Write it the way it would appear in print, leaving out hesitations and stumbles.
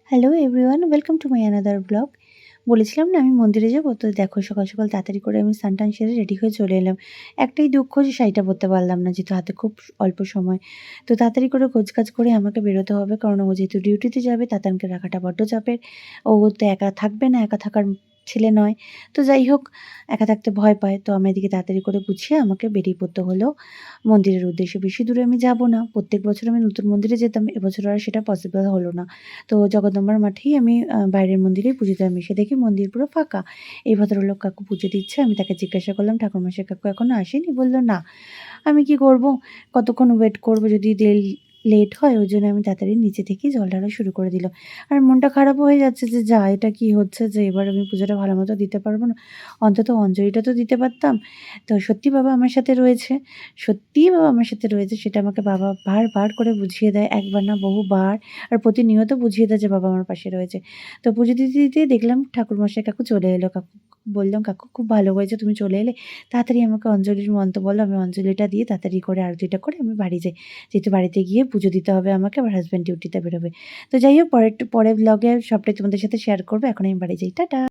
Hello everyone, welcome to my another blog. বলেছিলাম না আমি মন্দিরে যাবো, তো দেখো সকাল সকাল তাড়াতাড়ি করে আমি স্নান টান সেরে রেডি হয়ে চলে এলাম। একটাই দুঃখ যে শাড়িটা পরতে পারলাম না, যেহেতু হাতে খুব অল্প সময়। তো তাড়াতাড়ি করে গোছগাছ করে আমাকে বেরোতে হবে, কারণ ও যেহেতু ডিউটিতে যাবে তাতানকে রাখাটা বড্ড চাপের। ও তো একা থাকবে না, একা থাকার ছেলে নয়। তো যাই হোক, একা থাকতে ভয় পায়। তো আমি এদিকে তাড়াতাড়ি করে গুছিয়ে আমাকে বেরিয়ে পড়তে হলো মন্দিরের উদ্দেশ্যে। বেশি দূরে আমি যাব না, প্রত্যেক বছর আমি নতুন মন্দিরে যেতাম, এবছর আর সেটা পসিবল হলো না। তো জগদম্বার মাঠেই আমি বাইরের মন্দিরেই পুজো দিলাম। এসে দেখি মন্দির পুরো ফাঁকা। এই ভদ্রলোক কাকু পুজো দিচ্ছে। আমি তাকে জিজ্ঞাসা করলাম, "ঠাকুরমশাই কাকু এখনো আসেনি?" বলল, "না।" আমি কি করব? কতক্ষণ ওয়েট করব, যদি লেট হয়? ওইজন্য আমি তাড়াতাড়ি নিচে থেকেই জল ঢালা শুরু করে দিলাম। আর মনটা খারাপও হয়ে যাচ্ছে যে, যা এটা কি হচ্ছে যে এবার আমি পুজোটা ভালোমতো দিতে পারব না। অন্তত অঞ্জলিটা তো দিতে পারতাম। তো সত্যি বাবা আমার সাথে রয়েছে। সত্যিই বাবা আমার সাথে রয়েছে, সেটা আমাকে বাবা বারবার করে বুঝিয়ে দেয়। একবার না বহুবার। আর প্রতিনিয়ত বুঝিয়ে দেয় যে বাবা আমার পাশে রয়েছে। তো পুজো দিতে দেখলাম ঠাকুরমশাই কাকু চলে এলো। বললাম, "কাকু খুব ভালো হয়েছে তুমি চলে এলে। তাড়াতাড়ি আমাকে অঞ্জলির মন্ত্র বলো।" আমি অঞ্জলিটা দিয়ে তাড়াতাড়ি করে আরতিটা করে আমি বাড়ি যাই। যেহেতু বাড়িতে গিয়ে পুজো দিতে হবে আমাকে, আমার হাসব্যান্ড ডিউটিতে বেরোবে। তো যাই হোক, পরের ব্লগে সবটাই তোমাদের সাথে শেয়ার করব। এখন আমি বাড়ি যাই। টাটা।